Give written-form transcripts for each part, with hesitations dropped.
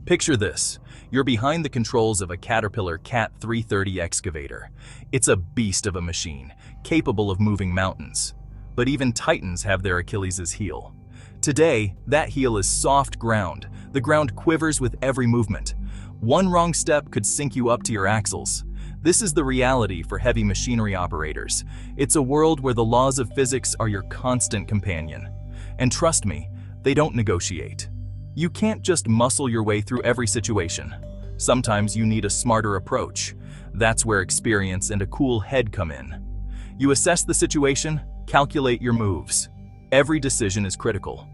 Picture this. You're behind the controls of a Caterpillar Cat 330 excavator. It's a beast of a machine, capable of moving mountains. But even titans have their Achilles' heel. Today, that heel is soft ground. The ground quivers with every movement. One wrong step could sink you up to your axles. This is the reality for heavy machinery operators. It's a world where the laws of physics are your constant companion. And trust me, they don't negotiate. You can't just muscle your way through every situation. Sometimes you need a smarter approach. That's where experience and a cool head come in. You assess the situation, calculate your moves. Every decision is critical.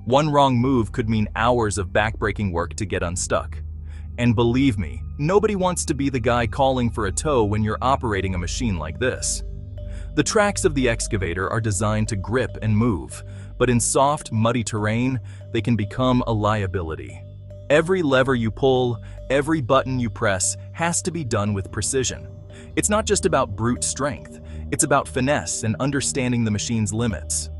One wrong move could mean hours of backbreaking work to get unstuck. And believe me, nobody wants to be the guy calling for a tow when you're operating a machine like this. The tracks of the excavator are designed to grip and move, but in soft, muddy terrain, they can become a liability. Every lever you pull, every button you press has to be done with precision. It's not just about brute strength, it's about finesse and understanding the machine's limits.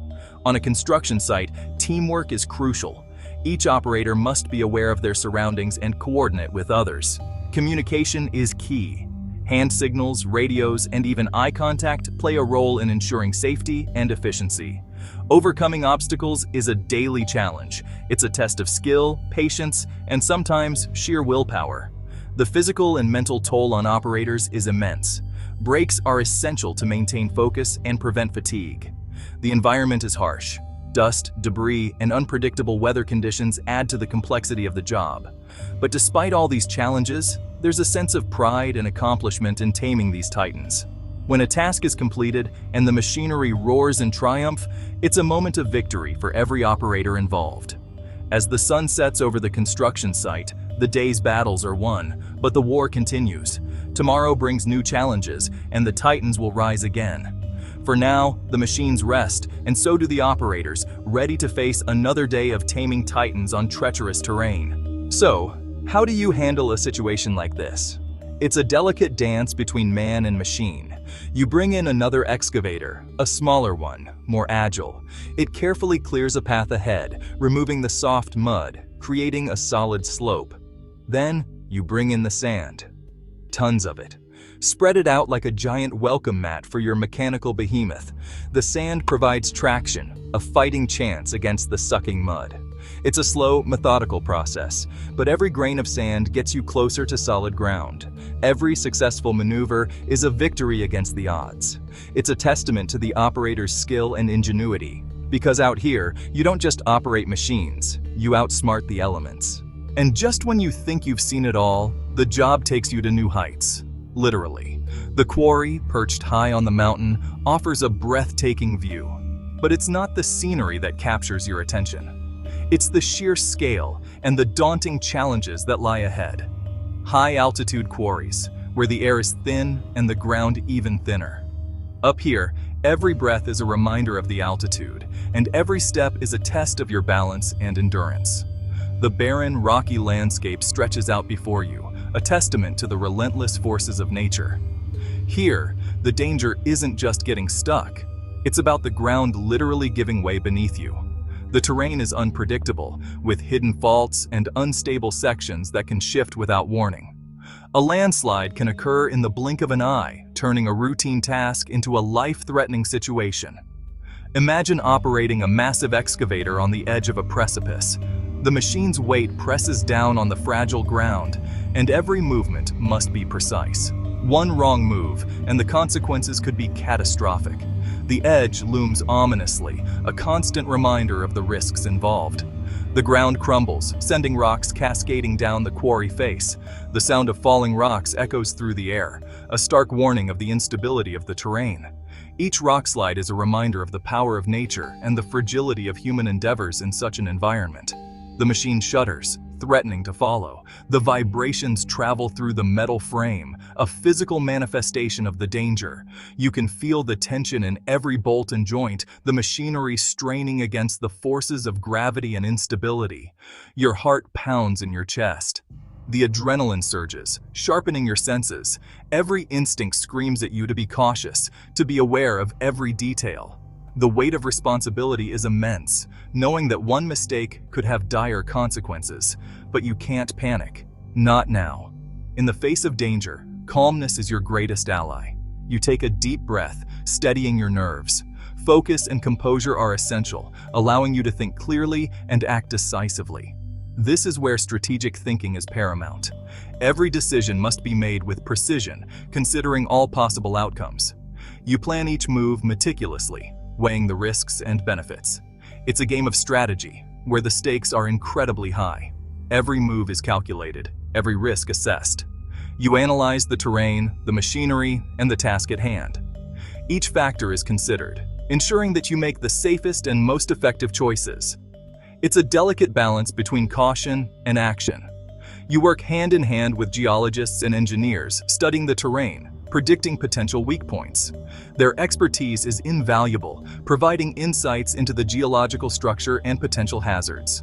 On a construction site, teamwork is crucial. Each operator must be aware of their surroundings and coordinate with others. Communication is key. Hand signals, radios, and even eye contact play a role in ensuring safety and efficiency. Overcoming obstacles is a daily challenge. It's a test of skill, patience, and sometimes sheer willpower. The physical and mental toll on operators is immense. Breaks are essential to maintain focus and prevent fatigue. The environment is harsh. Dust, debris, and unpredictable weather conditions add to the complexity of the job. But despite all these challenges, there's a sense of pride and accomplishment in taming these titans. When a task is completed and the machinery roars in triumph, it's a moment of victory for every operator involved. As the sun sets over the construction site, the day's battles are won, but the war continues. Tomorrow brings new challenges, and the titans will rise again. For now, the machines rest, and so do the operators, ready to face another day of taming titans on treacherous terrain. So, how do you handle a situation like this? It's a delicate dance between man and machine. You bring in another excavator, a smaller one, more agile. It carefully clears a path ahead, removing the soft mud, creating a solid slope. Then, you bring in the sand. Tons of it. Spread it out like a giant welcome mat for your mechanical behemoth. The sand provides traction, a fighting chance against the sucking mud. It's a slow, methodical process, but every grain of sand gets you closer to solid ground. Every successful maneuver is a victory against the odds. It's a testament to the operator's skill and ingenuity, because out here, you don't just operate machines, you outsmart the elements. And just when you think you've seen it all, the job takes you to new heights. Literally. The quarry, perched high on the mountain, offers a breathtaking view. But it's not the scenery that captures your attention. It's the sheer scale and the daunting challenges that lie ahead. High-altitude quarries, where the air is thin and the ground even thinner. Up here, every breath is a reminder of the altitude, and every step is a test of your balance and endurance. The barren, rocky landscape stretches out before you, a testament to the relentless forces of nature. Here, the danger isn't just getting stuck. It's about the ground literally giving way beneath you. The terrain is unpredictable, with hidden faults and unstable sections that can shift without warning. A landslide can occur in the blink of an eye, turning a routine task into a life-threatening situation. Imagine operating a massive excavator on the edge of a precipice. The machine's weight presses down on the fragile ground, and every movement must be precise. One wrong move, and the consequences could be catastrophic. The edge looms ominously, a constant reminder of the risks involved. The ground crumbles, sending rocks cascading down the quarry face. The sound of falling rocks echoes through the air, a stark warning of the instability of the terrain. Each rockslide is a reminder of the power of nature and the fragility of human endeavors in such an environment. The machine shudders, threatening to follow. The vibrations travel through the metal frame, a physical manifestation of the danger. You can feel the tension in every bolt and joint, the machinery straining against the forces of gravity and instability. Your heart pounds in your chest. The adrenaline surges, sharpening your senses. Every instinct screams at you to be cautious, to be aware of every detail. The weight of responsibility is immense, knowing that one mistake could have dire consequences, but you can't panic. Not now. In the face of danger, calmness is your greatest ally. You take a deep breath, steadying your nerves. Focus and composure are essential, allowing you to think clearly and act decisively. This is where strategic thinking is paramount. Every decision must be made with precision, considering all possible outcomes. You plan each move meticulously, weighing the risks and benefits. It's a game of strategy, where the stakes are incredibly high. Every move is calculated, every risk assessed. You analyze the terrain, the machinery, and the task at hand. Each factor is considered, ensuring that you make the safest and most effective choices. It's a delicate balance between caution and action. You work hand in hand with geologists and engineers, studying the terrain, predicting potential weak points. Their expertise is invaluable, providing insights into the geological structure and potential hazards.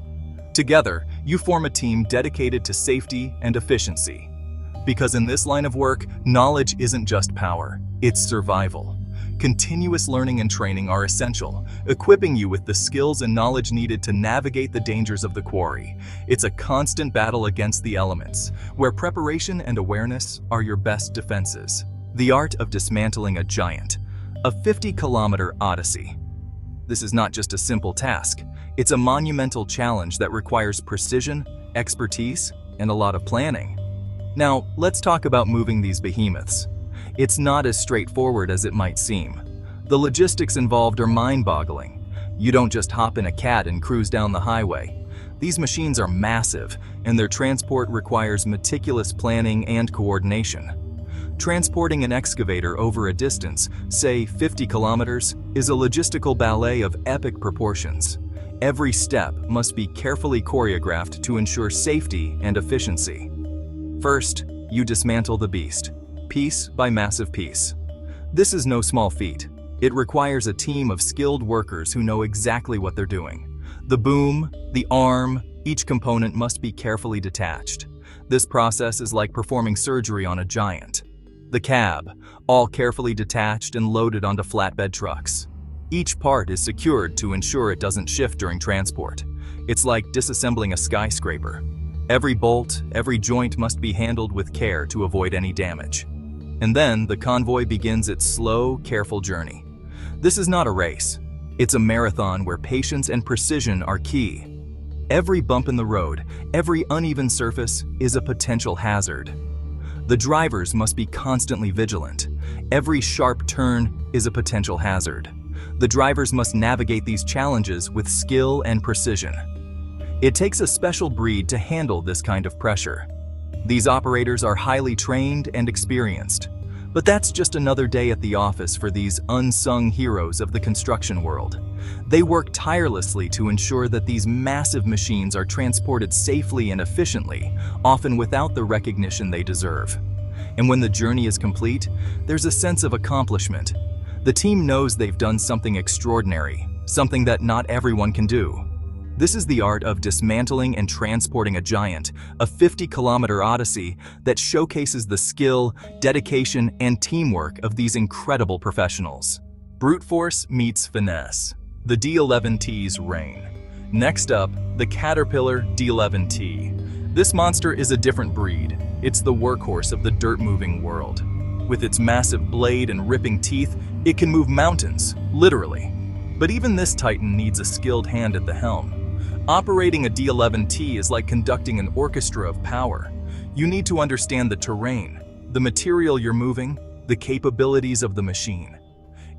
Together, you form a team dedicated to safety and efficiency. Because in this line of work, knowledge isn't just power, it's survival. Continuous learning and training are essential, equipping you with the skills and knowledge needed to navigate the dangers of the quarry. It's a constant battle against the elements, where preparation and awareness are your best defenses. The art of dismantling a giant, a 50-kilometer odyssey. This is not just a simple task, it's a monumental challenge that requires precision, expertise, and a lot of planning. Now, let's talk about moving these behemoths. It's not as straightforward as it might seem. The logistics involved are mind-boggling. You don't just hop in a cat and cruise down the highway. These machines are massive, and their transport requires meticulous planning and coordination. Transporting an excavator over a distance, say 50 kilometers, is a logistical ballet of epic proportions. Every step must be carefully choreographed to ensure safety and efficiency. First, you dismantle the beast, piece by massive piece. This is no small feat. It requires a team of skilled workers who know exactly what they're doing. The boom, the arm, each component must be carefully detached. This process is like performing surgery on a giant. The cab, all carefully detached and loaded onto flatbed trucks. Each part is secured to ensure it doesn't shift during transport. It's like disassembling a skyscraper. Every bolt, every joint must be handled with care to avoid any damage. And then the convoy begins its slow, careful journey. This is not a race. It's a marathon where patience and precision are key. Every bump in the road, every uneven surface is a potential hazard. The drivers must be constantly vigilant. Every sharp turn is a potential hazard. The drivers must navigate these challenges with skill and precision. It takes a special breed to handle this kind of pressure. These operators are highly trained and experienced. But that's just another day at the office for these unsung heroes of the construction world. They work tirelessly to ensure that these massive machines are transported safely and efficiently, often without the recognition they deserve. And when the journey is complete, there's a sense of accomplishment. The team knows they've done something extraordinary, something that not everyone can do. This is the art of dismantling and transporting a giant, a 50-kilometer odyssey that showcases the skill, dedication, and teamwork of these incredible professionals. Brute force meets finesse. The D11Ts reign. Next up, the Caterpillar D11T. This monster is a different breed. It's the workhorse of the dirt-moving world. With its massive blade and ripping teeth, it can move mountains, literally. But even this titan needs a skilled hand at the helm. Operating a D11T is like conducting an orchestra of power. You need to understand the terrain, the material you're moving, the capabilities of the machine.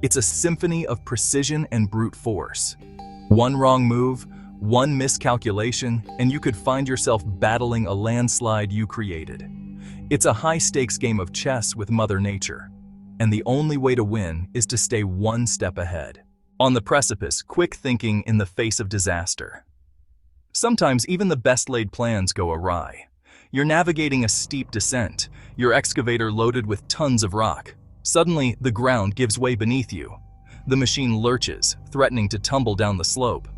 It's a symphony of precision and brute force. One wrong move, one miscalculation, and you could find yourself battling a landslide you created. It's a high-stakes game of chess with Mother Nature. And the only way to win is to stay one step ahead. On the precipice, quick thinking in the face of disaster. Sometimes even the best-laid plans go awry. You're navigating a steep descent, your excavator loaded with tons of rock. Suddenly, the ground gives way beneath you. The machine lurches, threatening to tumble down the slope.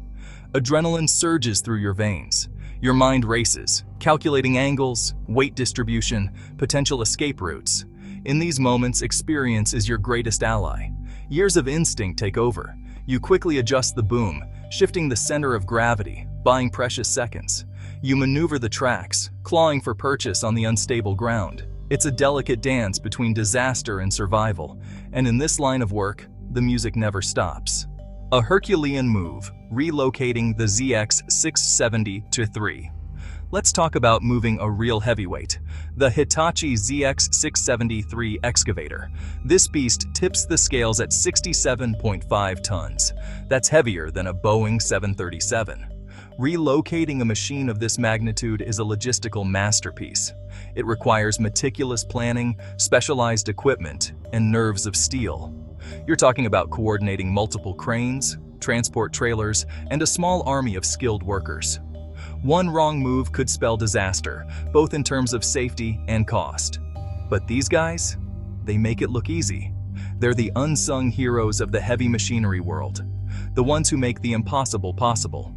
Adrenaline surges through your veins. Your mind races, calculating angles, weight distribution, potential escape routes. In these moments, experience is your greatest ally. Years of instinct take over. You quickly adjust the boom, shifting the center of gravity, buying precious seconds. You maneuver the tracks, clawing for purchase on the unstable ground. It's a delicate dance between disaster and survival, and in this line of work, the music never stops. A Herculean move, relocating the ZX670-3. Let's talk about moving a real heavyweight, the Hitachi ZX670-3 excavator. This beast tips the scales at 67.5 tons. That's heavier than a Boeing 737. Relocating a machine of this magnitude is a logistical masterpiece. It requires meticulous planning, specialized equipment, and nerves of steel. You're talking about coordinating multiple cranes, transport trailers, and a small army of skilled workers. One wrong move could spell disaster, both in terms of safety and cost. But these guys, they make it look easy. They're the unsung heroes of the heavy machinery world, the ones who make the impossible possible.